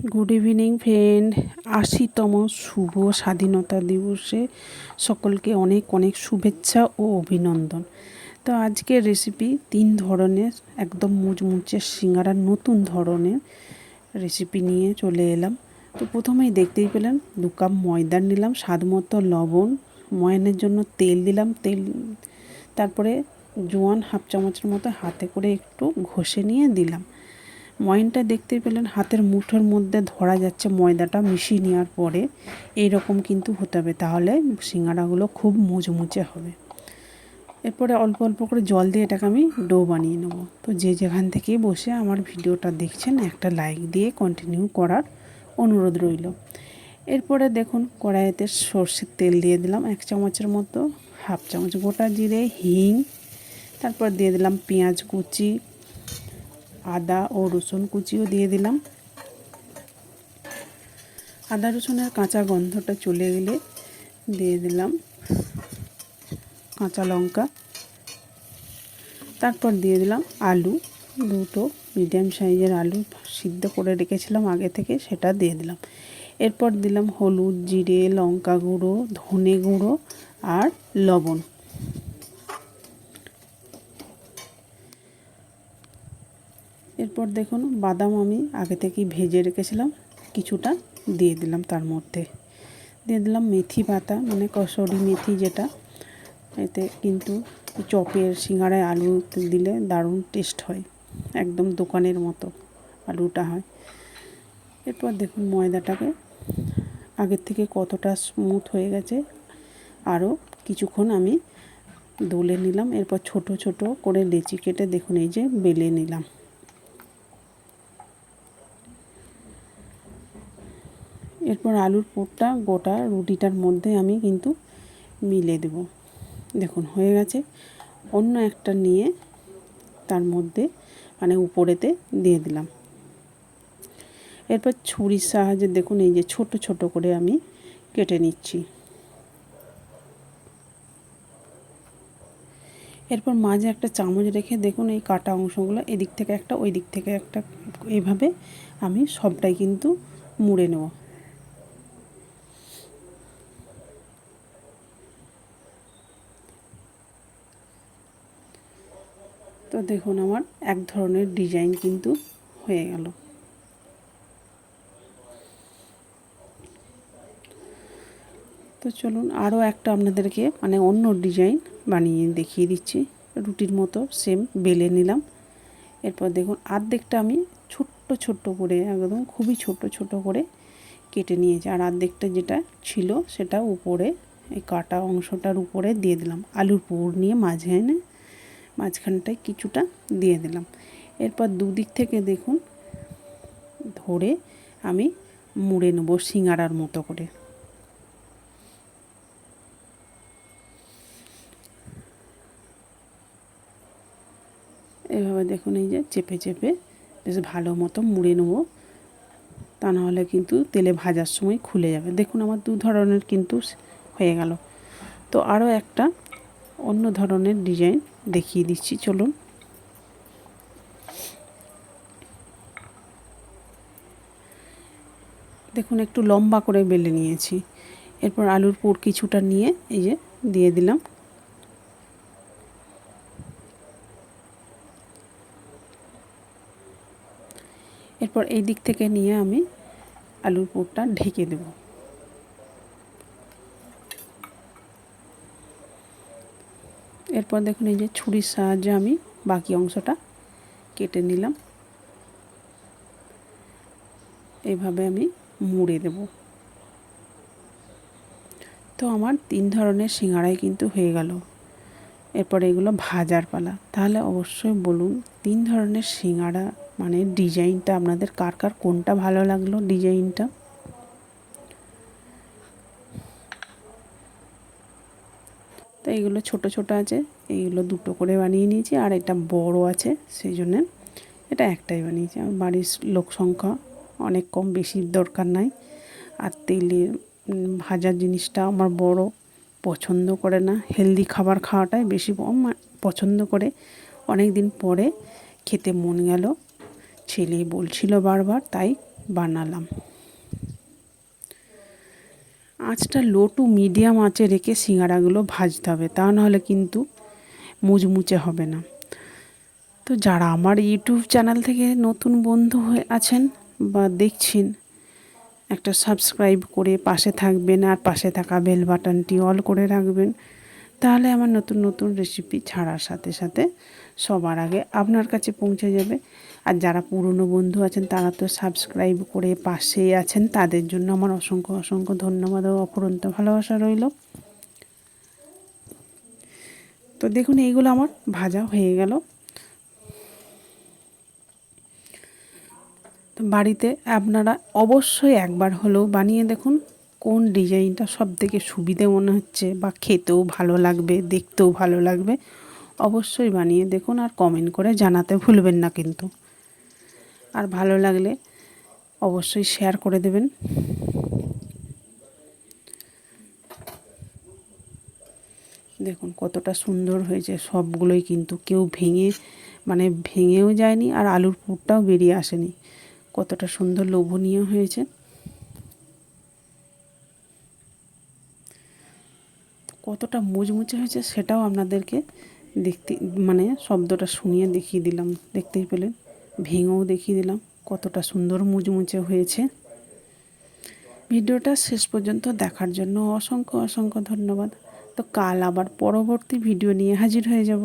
Good evening friend. ৮০তম শুভ স্বাধীনতা দিবসে সকলকে অনেক অনেক শুভেচ্ছা ও অভিনন্দন। তো আজকের রেসিপি ৩ ধরনের একদম মুচমুচে সিঙ্গারার নতুন ধরনের রেসিপি নিয়ে চলে এলাম। তো প্রথমেই দেখতেই পেলেন 2 কাপ ময়দা নিলাম, স্বাদ মতো লবণ, ময়ানের জন্য তেল দিলাম, তারপরে জোয়ান হাফ চামচের মতো হাতে করে একটু ঘষে নিয়ে দিলাম। ময়ানটা দেখতে পেলেন হাতের মুঠোর মধ্যে ধরা যাচ্ছে, ময়দাটা মিশিয়ে নেওয়ার পরে এইরকম কিন্তু হতে হবে, তাহলে সিঙ্গারাগুলো খুব মুচমুচে হবে। এরপরে অল্প অল্প করে জল দিয়ে এটাকে আমি ডো বানিয়ে নেব। তো যে যেখান থেকেই বসে আমার ভিডিওটা দেখছেন একটা লাইক দিয়ে কন্টিনিউ করার অনুরোধ রইল। এরপরে দেখুন কড়াইতে সর্ষের তেল দিয়ে দিলাম 1 চামচের মতো, হাফ চামচ গোটা জিরে, হিং, তারপর দিয়ে দিলাম পেঁয়াজ কুচি, আদা ও রসুন কুচিও দিয়ে দিলাম। আদা রসুনের কাঁচা গন্ধটা চলে গেলে দিয়ে দিলাম কাঁচা লঙ্কা, তারপর দিয়ে দিলাম আলু, 2টো মিডিয়াম সাইজের আলু সিদ্ধ করে রেখেছিলাম আগে থেকে, সেটা দিয়ে দিলাম। এরপর দিলাম হলুদ, জিরে, লঙ্কা গুঁড়ো, ধনে গুঁড়ো আর লবণ। এরপর দেখুন বাদাম আমি আগে থেকেই ভেজে রেখেছিলাম, কিছুটা দিয়ে দিলাম। তার মধ্যে দিয়ে দিলাম মেথি পাতা, মানে কসুরি মেথি, যেটা এতে কিন্তু চপের সিঙ্গারায় আলু দিলে দারুণ টেস্ট হয়, একদম দোকানের মতো আলুটা হয়। এরপর দেখুন ময়দাটাকে আগের থেকে কতটা স্মুথ হয়ে গেছে, আরও কিছুক্ষণ আমি দোলে নিলাম। এরপর ছোট ছোট করে লেচি কেটে দেখুন এই যে বেলে নিলাম। এরপর আলুর পুরটা গোটা রুটিটার মধ্যে আমি কিন্তু মিলে দেব। দেখুন হয়ে গেছে। অন্য একটা নিয়ে তার মধ্যে মানে উপরেতে দিয়ে দিলাম। এরপর ছুরির সাহায্যে দেখুন এই যে ছোট ছোট করে আমি কেটে নিচ্ছি। এরপর মাঝে একটা চামচ রেখে দেখুন এই কাটা অংশগুলো এদিক থেকে একটা ওই দিক থেকে একটা, এইভাবে আমি সবটাই কিন্তু মুড়ে নেব। তো দেখুন আমার এক ধরনের ডিজাইন কিন্তু হয়ে গেল। তো চলুন আরও একটা আপনাদেরকে মানে অন্য ডিজাইন বানিয়ে দেখিয়ে দিচ্ছি। রুটির মতো সেম বেলে নিলাম। এরপর দেখুন অর্ধেকটা আমি ছোট্ট ছোট্ট করে, একদম খুবই ছোট ছোট করে কেটে নিয়েছি, আর অর্ধেকটা যেটা ছিল সেটা উপরে এই কাটা অংশটার উপরে দিয়ে দিলাম। আলুর পুর নিয়ে মাঝখানটায় কিছুটা দিয়ে দিলাম। এরপর দুদিক থেকে দেখুন ধরে আমি মুড়ে নেব সিঙ্গারার মতো করে। এভাবে দেখুন এই যে চেপে চেপে বেশ ভালো মতো মুড়ে নেব, তা নাহলে কিন্তু তেলে ভাজার সময় খুলে যাবে। দেখুন আমার 2 ধরনের কিন্তু হয়ে গেল। তো আরও একটা অন্য ধরনের ডিজাইন দেখিয়ে দিচ্ছি, চলুন। দেখুন একটু লম্বা করে বেলে নিয়েছি। এরপর আলুর পুর কিছুটা নিয়ে এই যে দিয়ে দিলাম। এরপর এই দিক থেকে নিয়ে আমি আলুর পুরটা ঢেকে দেব। এরপর দেখুন এই যে ছুরির সাহায্যে আমি বাকি অংশটা কেটে নিলাম। এইভাবে আমি মুড়ে দেব। তো আমার 3 ধরনের সিঙ্গারাই কিন্তু হয়ে গেল। এরপর এগুলো ভাজার পালা। তাহলে অবশ্যই বলুন 3 ধরনের সিঙ্গারা মানে ডিজাইনটা আপনাদের কার কার কোনটা ভালো লাগলো ডিজাইনটা। তো এইগুলো ছোট ছোট আছে, এইগুলো 2টো করে বানিয়ে নিয়েছি, আর এটা বড় আছে সেই জন্য এটা একটাই বানিয়েছি। আমার বাড়ির লোক সংখ্যা অনেক কম, বেশির দরকার নাই। আর তেলের ভাজার জিনিসটা আমার বড় পছন্দ করে না, হেলদি খাবার খাওয়াটাই বেশি পছন্দ করে। অনেক দিন পরে খেতে মন গেল, ছেলে বলছিল বারবার, তাই বানালাম। আঁচটা লো টু মিডিয়াম আঁচে রেখে সিঙ্গারাগুলো ভাজতে হবে, তা নাহলে কিন্তু মুচমুচে হবে না। তো যারা আমার ইউটিউব চ্যানেল থেকে নতুন বন্ধু হয়ে আছেন বা দেখছেন, একটা সাবস্ক্রাইব করে পাশে থাকবেন আর পাশে থাকা বেল বাটনটি অল করে রাখবেন। তাহলে আমার নতুন নতুন রেসিপি ছাড়ার সাথে সাথে সবার আগে আপনার কাছে পৌঁছে যাবে। আর যারা পুরনো বন্ধু আছেন তারা তো সাবস্ক্রাইব করে পাশেই আছেন, তাদের জন্য আমার অসংখ্য অসংখ্য ধন্যবাদ ও অফুরন্ত ভালোবাসা রইল। তো দেখুন এইগুলো আমার ভাজা হয়ে গেল। তো বাড়িতে আপনারা অবশ্যই একবার হলেও বানিয়ে দেখুন কোন ডিজাইনটা সবথেকে সুবিধে মনে হচ্ছে বা খেতেও ভালো লাগবে, দেখতেও ভালো লাগবে। অবশ্যই বানিয়ে দেখুন আর কমেন্ট করে জানাতে ভুলবেন না কিন্তু। আর ভালো লাগলে অবশ্যই শেয়ার করে দেবেন। দেখুন কতটা সুন্দর হয়েছে সবগুলোই, কিন্তু কেউ ভেঙেও যায়নি আর আলুর পুরটাও বেরিয়ে আসেনি। কতটা সুন্দর লোভনীয় হয়েছে। কতটা মুচমুচে হয়েছে সেটাও আপনাদেরকে দেখতে শব্দটা শুনিয়ে দেখিয়ে দিলাম, দেখতেই পেলেন। ভেঙেও দেখিয়ে দিলাম কতটা সুন্দর মুচমুচে হয়েছে। ভিডিওটা শেষ পর্যন্ত দেখার জন্য অসংখ্য অসংখ্য ধন্যবাদ। তো কাল আবার পরবর্তী ভিডিও নিয়ে হাজির হয়ে যাব।